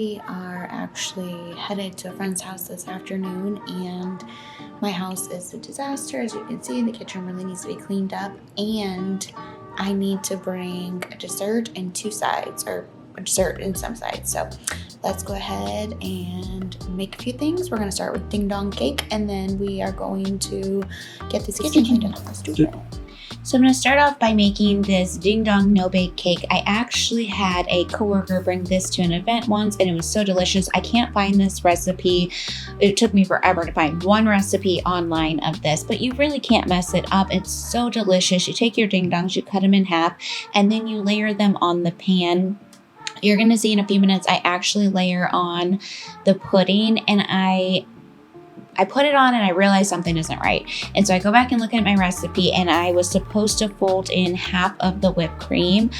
We are actually headed to a friend's house this afternoon, and my house is a disaster. As you can see, the kitchen really needs to be cleaned up, and I need to bring a dessert and two sides, or a dessert and some sides. So let's go ahead and make a few things. We're going to start with ding dong cake, and then we are going to get this kitchen cleaned up. Let's do it. So I'm going to start off by making this ding dong no bake cake. I actually had a coworker bring this to an event once and it was so delicious. I can't find this recipe. It took me forever to find one recipe online of this, but you really can't mess it up. It's so delicious. You take your ding dongs, you cut them in half, and then you layer them on the pan. You're going to see in a few minutes, I actually layer on the pudding, and I put it on and I realized something isn't right. And so I go back and look at my recipe, and I was supposed to fold in half of the whipped cream,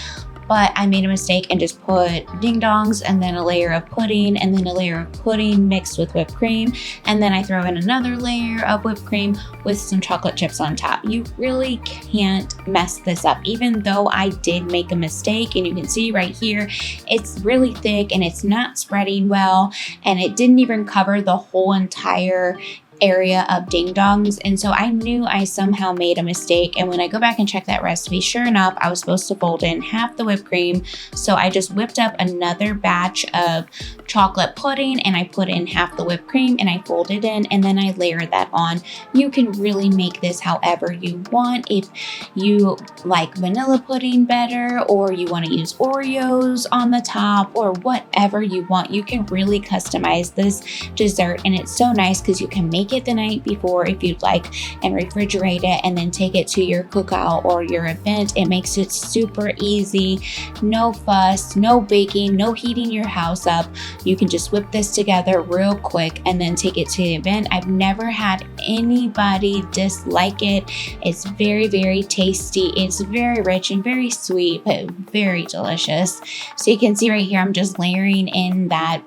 but I made a mistake and just put ding dongs and then a layer of pudding and then a layer of pudding mixed with whipped cream. And then I throw in another layer of whipped cream with some chocolate chips on top. You really can't mess this up. Even though I did make a mistake, and you can see right here, it's really thick and it's not spreading well, and it didn't even cover the whole entire area of ding dongs. And so I knew I somehow made a mistake, and when I go back and check that recipe, sure enough, I was supposed to fold in half the whipped cream. So I just whipped up another batch of chocolate pudding and I put in half the whipped cream and I folded in, and then I layered that on. You can really make this however you want. If you like vanilla pudding better, or you want to use Oreos on the top, or whatever you want, you can really customize this dessert. And it's so nice because you can make it the night before if you'd like and refrigerate it and then take it to your cookout or your event. It makes it super easy. No fuss, no baking, no heating your house up. You can just whip this together real quick and then take it to the event. I've never had anybody dislike it. It's very, very tasty. It's very rich and very sweet, but very delicious. So you can see right here, I'm just layering in that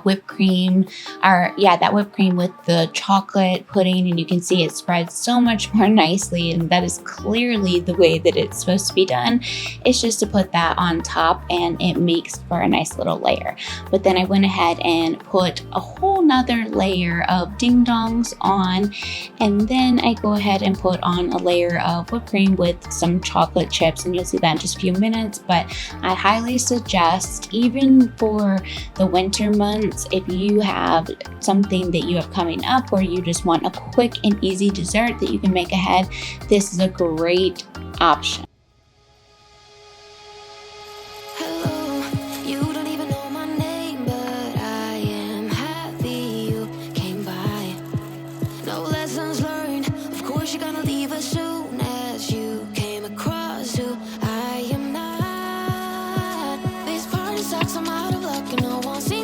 whipped cream, that whipped cream with the chocolate pudding, and you can see it spreads so much more nicely, and that is clearly the way that it's supposed to be done. It's just to put that on top, and it makes for a nice little layer. But then I went ahead and put a whole nother layer of ding dongs on, and then I go ahead and put on a layer of whipped cream with some chocolate chips, and you'll see that in just a few minutes. But I highly suggest, even for the winter months, if you have something that you have coming up or you just want a quick and easy dessert that you can make ahead, this is a great option.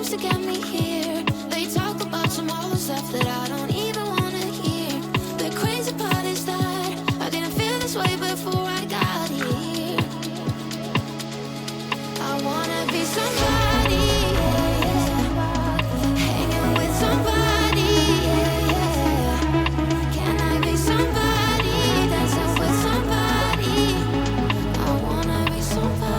To get me here, they talk about some all the stuff that I don't even want to hear. The crazy part is that I didn't feel this way before I got here. I wanna be somebody, hanging with somebody. Can I be somebody, dancing with somebody? I wanna be somebody.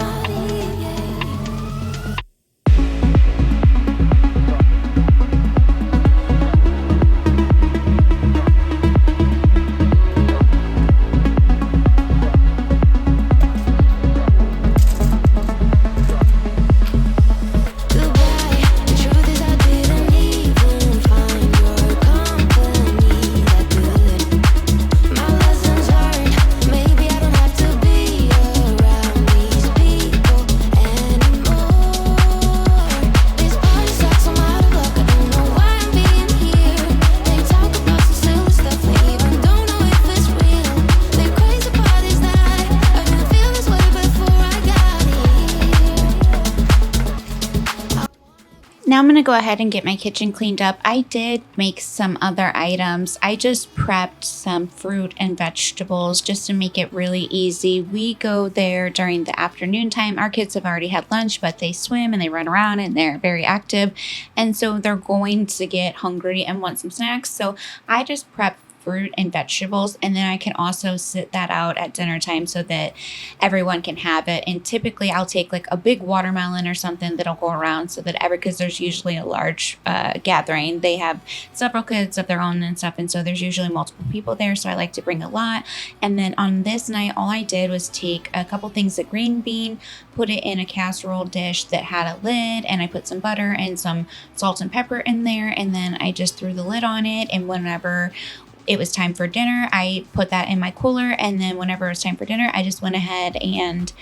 Now I'm going to go ahead and get my kitchen cleaned up. I did make some other items. I just prepped some fruit and vegetables just to make it really easy. We go there during the afternoon time. Our kids have already had lunch, but they swim and they run around and they're very active. And so they're going to get hungry and want some snacks. So I just prepped fruit and vegetables. And then I can also sit that out at dinner time so that everyone can have it. And typically I'll take like a big watermelon or something that'll go around so that because there's usually a large gathering. They have several kids of their own and stuff. And so there's usually multiple people there. So I like to bring a lot. And then on this night, all I did was take a couple things of green bean, put it in a casserole dish that had a lid, and I put some butter and some salt and pepper in there. And then I just threw the lid on it. And whenever it was time for dinner, I put that in my cooler. And then whenever it was time for dinner, I just went ahead and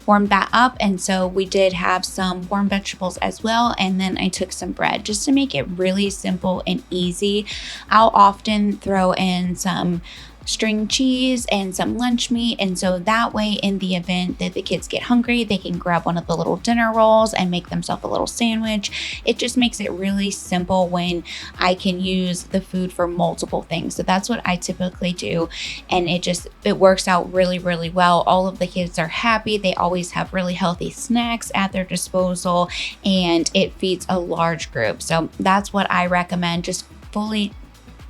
warmed that up. And so we did have some warm vegetables as well. And then I took some bread just to make it really simple and easy. I'll often throw in some string cheese and some lunch meat, and so that way in the event that the kids get hungry, they can grab one of the little dinner rolls and make themselves a little sandwich. It just makes it really simple when I can use the food for multiple things. So that's what I typically do, and it works out really, really well. All of the kids are happy. They always have really healthy snacks at their disposal, and it feeds a large group. So that's what I recommend, just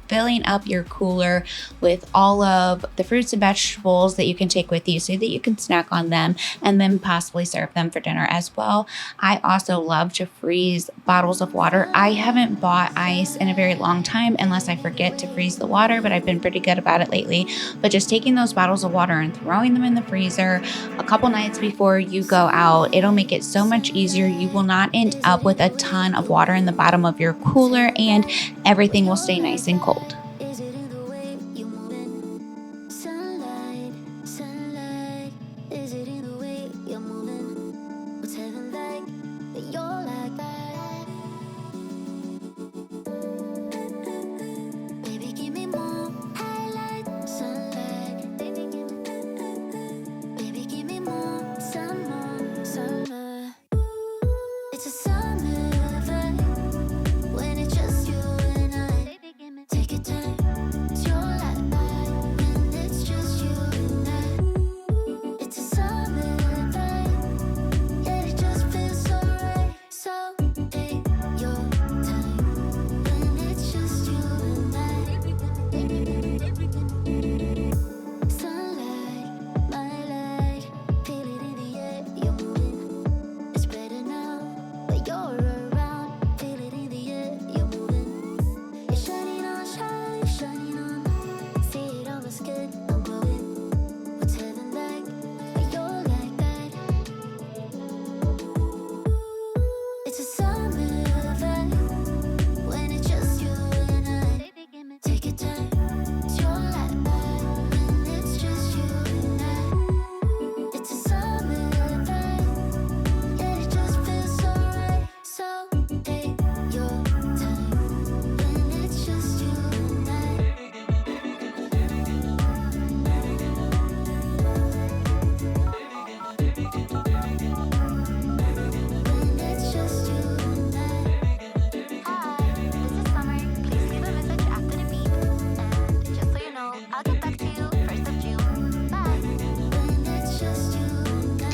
filling up your cooler with all of the fruits and vegetables that you can take with you so that you can snack on them and then possibly serve them for dinner as well. I also love to freeze bottles of water. I haven't bought ice in a very long time unless I forget to freeze the water, but I've been pretty good about it lately. But just taking those bottles of water and throwing them in the freezer a couple nights before you go out, it'll make it so much easier. You will not end up with a ton of water in the bottom of your cooler, and everything will stay nice and cold. Is it in the way you're moving? Sunlight, sunlight. Is it in the way you're moving? What's heaven like? That you're like that. Baby, give me more highlight, sunlight. Baby, give me more, some more, summer. It's a summer vibe when it's just you and I. Take your time. It's your life when it's just you and I. It's a summer vibe, yet it just feels so right. So take your time when it's just you and I. Sunlight, my light, feel it in the air. You're moving. It's better now, but you're around. Feel it in the air. You're moving. You're shining on, shining on. See it on my skin, I'm glowing. What's heaven like? But you're like that. It's a summer vibe when it's just you and I. Take your time. It's your life when it's just you and I. It's a summer vibe, yet it just feels so right. So take your time when it's just you and I. When it's just you and I. Hi, this is Summer. Please leave a message after the beep. And just so you know, I'll get back to you 1st of June. Bye. When it's just you and I.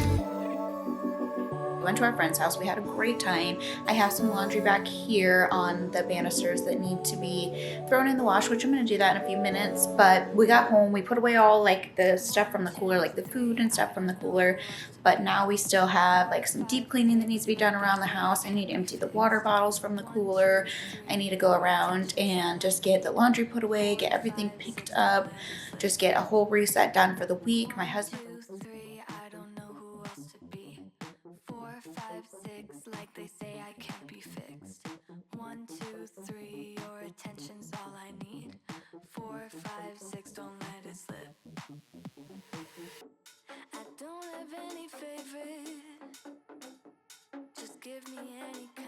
We went to our friend's house. We had a great time. I have some laundry back here on the banisters that need to be thrown in the wash, which I'm going to do that in a few minutes. But we got home, we put away all like the stuff from the cooler, like the food and stuff from the cooler. But now we still have like some deep cleaning that needs to be done around the house. I need to empty the water bottles from the cooler. I need to go around and just get the laundry put away, get everything picked up, just get a whole reset done for the week. My husband 2, 3, I don't know who else to be. 4, 5, 6, like they say I can't be fixed. 1, 2, 3, your attention's all I need. 4, 5, 6, don't let it slip. I don't have any favorite. Just give me any kind.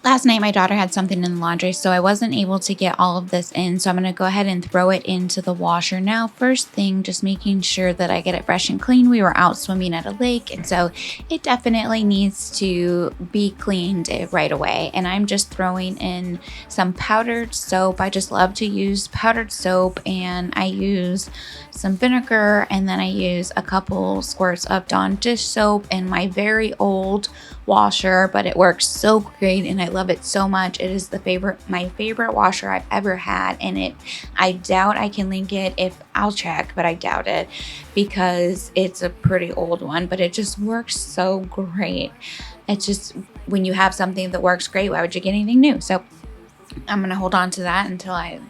Last night, my daughter had something in the laundry, so I wasn't able to get all of this in. So I'm going to go ahead and throw it into the washer now. First thing, just making sure that I get it fresh and clean. We were out swimming at a lake, and so it definitely needs to be cleaned right away. And I'm just throwing in some powdered soap. I just love to use powdered soap, and I use some vinegar, and then I use a couple squirts of Dawn dish soap and my very old washer, but it works so great and I love it so much. It is my favorite washer I've ever had, and I doubt I can link it. If I'll check, but I doubt it because it's a pretty old one, but it just works so great. It's just, when you have something that works great, why would you get anything new? So I'm going to hold on to that until I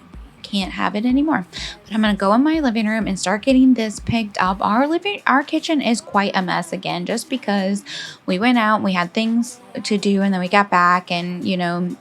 can't have it anymore. But I'm going to go in my living room and start getting this picked up. Our kitchen is quite a mess again, just because we went out and we had things to do, and then we got back and,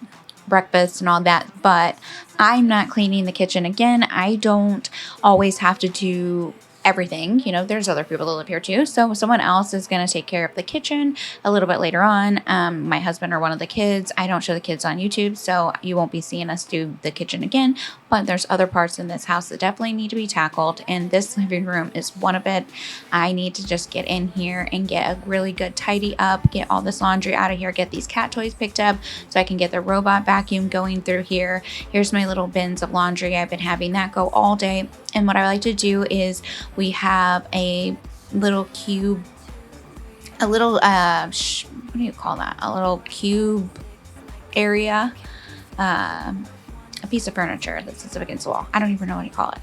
breakfast and all that. But I'm not cleaning the kitchen again. I don't always have to do everything. There's other people that live here too. So someone else is going to take care of the kitchen a little bit later on. My husband or one of the kids. I don't show the kids on YouTube, so you won't be seeing us do the kitchen again. But there's other parts in this house that definitely need to be tackled, and this living room is one of it. I need to just get in here and get a really good tidy up, get all this laundry out of here, get these cat toys picked up so I can get the robot vacuum going through here. Here's my little bins of laundry. I've been having that go all day. And what I like to do is we have a little cube, a little, what do you call that? A little cube area, a piece of furniture that sits up against the wall. I don't even know what you call it.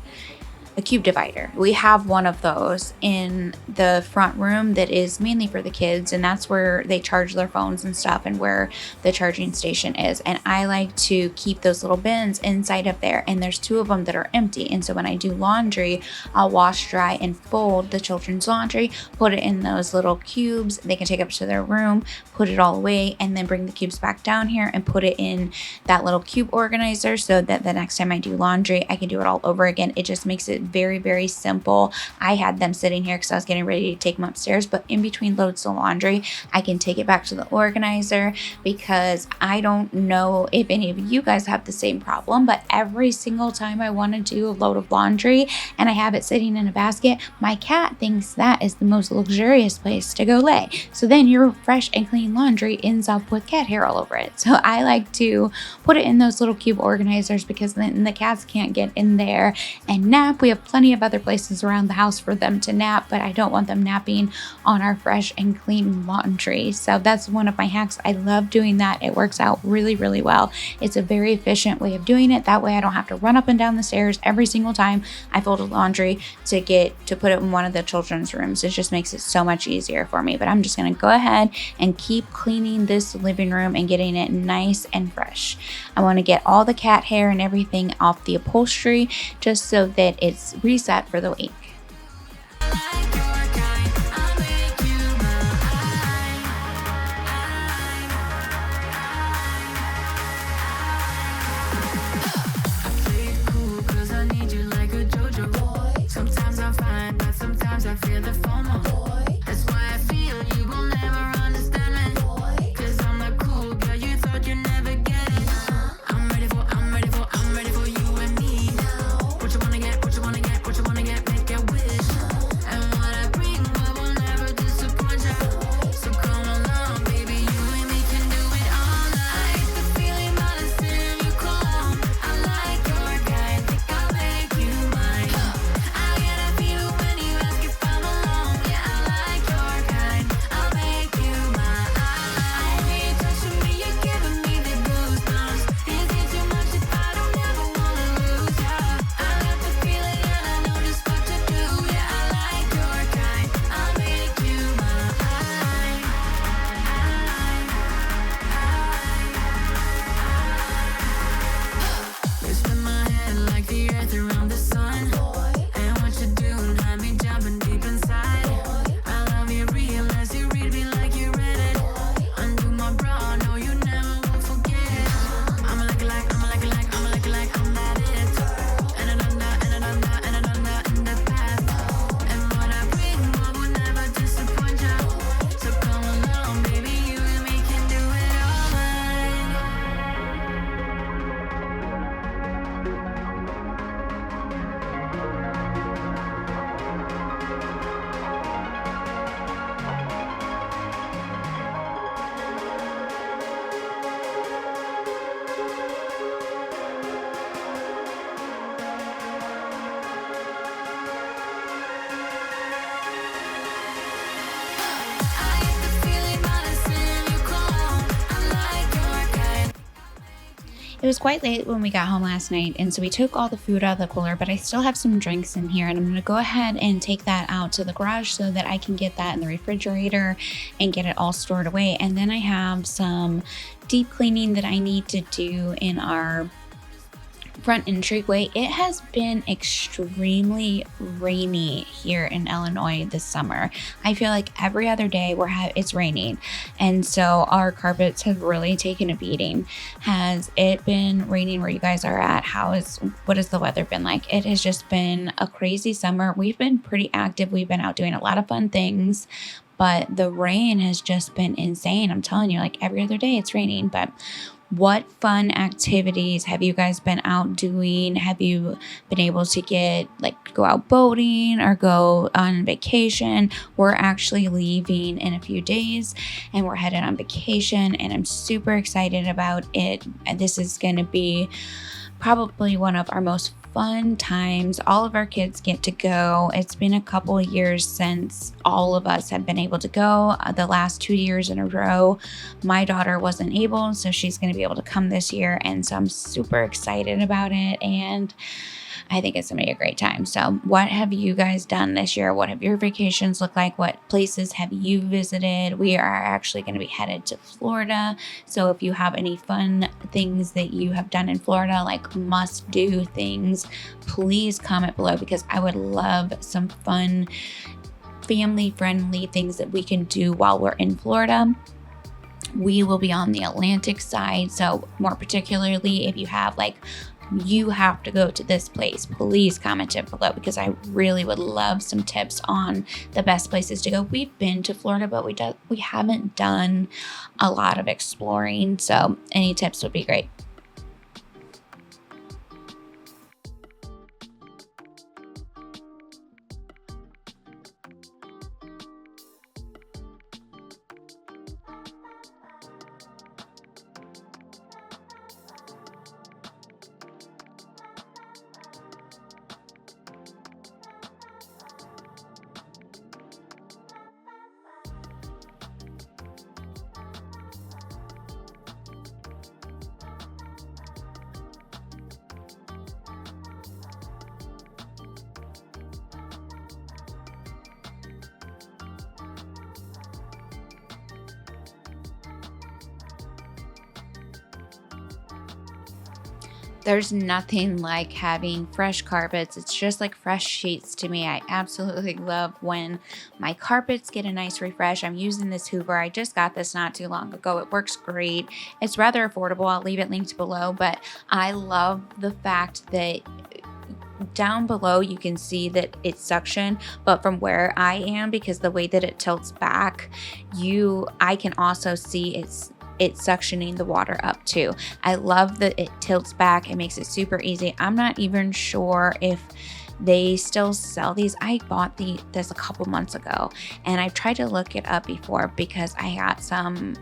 A cube divider. We have one of those in the front room that is mainly for the kids, and that's where they charge their phones and stuff, and where the charging station is. And I like to keep those little bins inside of there, and there's 2 of them that are empty. And so when I do laundry, I'll wash, dry, and fold the children's laundry, put it in those little cubes. They can take up to their room, put it all away, and then bring the cubes back down here and put it in that little cube organizer, so that the next time I do laundry, I can do it all over again. It just makes it very, very simple. I had them sitting here because I was getting ready to take them upstairs, but in between loads of laundry, I can take it back to the organizer, because I don't know if any of you guys have the same problem, but every single time I want to do a load of laundry and I have it sitting in a basket, my cat thinks that is the most luxurious place to go lay. So then your fresh and clean laundry ends up with cat hair all over it. So I like to put it in those little cube organizers, because then the cats can't get in there and nap. We have plenty of other places around the house for them to nap, but I don't want them napping on our fresh and clean laundry. So that's one of my hacks. I love doing that. It works out really, really well. It's a very efficient way of doing it. That way I don't have to run up and down the stairs every single time I fold a laundry to put it in one of the children's rooms. It just makes it so much easier for me. But I'm just going to go ahead and keep cleaning this living room and getting it nice and fresh. I want to get all the cat hair and everything off the upholstery, just so that it's reset for the week. What you wanna get, make a wish. And what It was quite late when we got home last night, and so we took all the food out of the cooler, but I still have some drinks in here, and I'm going to go ahead and take that out to the garage so that I can get that in the refrigerator and get it all stored away. And then I have some deep cleaning that I need to do in our front entryway. It has been extremely rainy here in Illinois this summer. I feel like every other day it's raining, and so our carpets have really taken a beating. Has it been raining where you guys are at? What has the weather been like? It has just been a crazy summer. We've been pretty active. We've been out doing a lot of fun things, but the rain has just been insane. I'm telling you, like every other day it's raining. But what fun activities have you guys been out doing? Have you been able to go out boating or go on vacation? We're actually leaving in a few days and we're headed on vacation, and I'm super excited about it. This is going to be probably one of our most fun times. All of our kids get to go. It's been a couple of years since all of us have been able to go. The last 2 years in a row, my daughter wasn't able, so she's going to be able to come this year, and so I'm super excited about it, and I think it's going to be a great time. So what have you guys done this year? What have your vacations looked like? What places have you visited? We are actually going to be headed to Florida. So if you have any fun things that you have done in Florida, like must do things, please comment below, because I would love some fun family friendly things that we can do while we're in Florida. We will be on the Atlantic side. So more particularly, if you have you have to go to this place, please comment it below, because I really would love some tips on the best places to go. We've been to Florida, but we haven't done a lot of exploring, so any tips would be great. There's nothing like having fresh carpets. It's just like fresh sheets to me. I absolutely love when my carpets get a nice refresh. I'm using this Hoover. I just got this not too long ago. It works great. It's rather affordable. I'll leave it linked below, but I love the fact that down below you can see that it's suction, but from where I am, because the way that it tilts back, I can also see it's suctioning the water up too. I love that it tilts back. It makes it super easy. I'm not even sure if they still sell these. I bought this a couple months ago, and I've tried to look it up before because I got some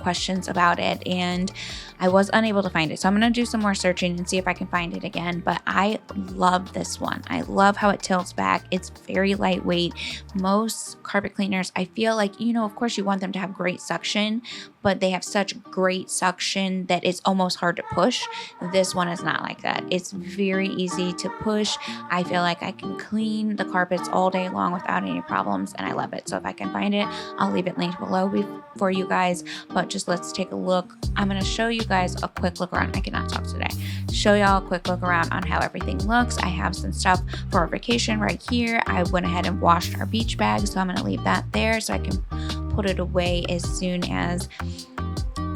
questions about it and I was unable to find it. So I'm going to do some more searching and see if I can find it again. But I love this one. I love how it tilts back. It's very lightweight. Most carpet cleaners, I feel like, of course you want them to have great suction, but they have such great suction that it's almost hard to push. This one is not like that. It's very easy to push. I feel like I can clean the carpets all day long without any problems, and I love it. So if I can find it, I'll leave it linked below for you guys. But just let's take a look. I'm going to show you guys a quick look around. I cannot talk today. Show y'all a quick look around on how everything looks. I have some stuff for our vacation right here. I went ahead and washed our beach bag, so I'm going to leave that there so I can put it away as soon as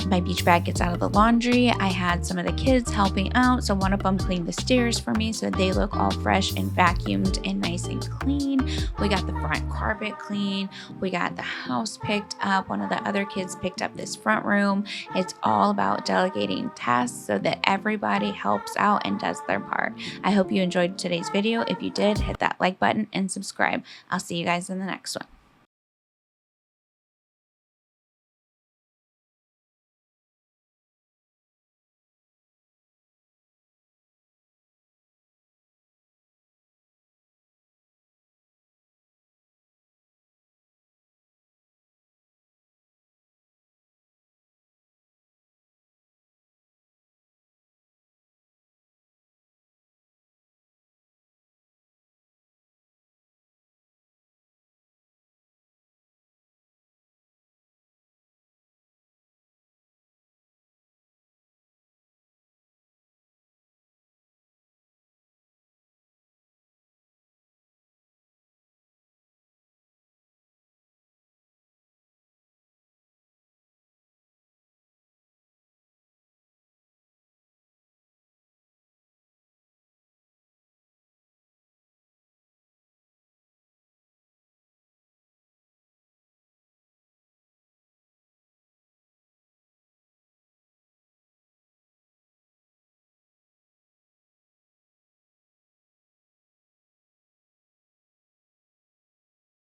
my beach bag gets out of the laundry. I had some of the kids helping out, so one of them cleaned the stairs for me so they look all fresh and vacuumed and nice and clean. We got the front carpet clean. We got the house picked up. One of the other kids picked up this front room. It's all about delegating tasks so that everybody helps out and does their part. I hope you enjoyed today's video. If you did, hit that like button and subscribe. I'll see you guys in the next one.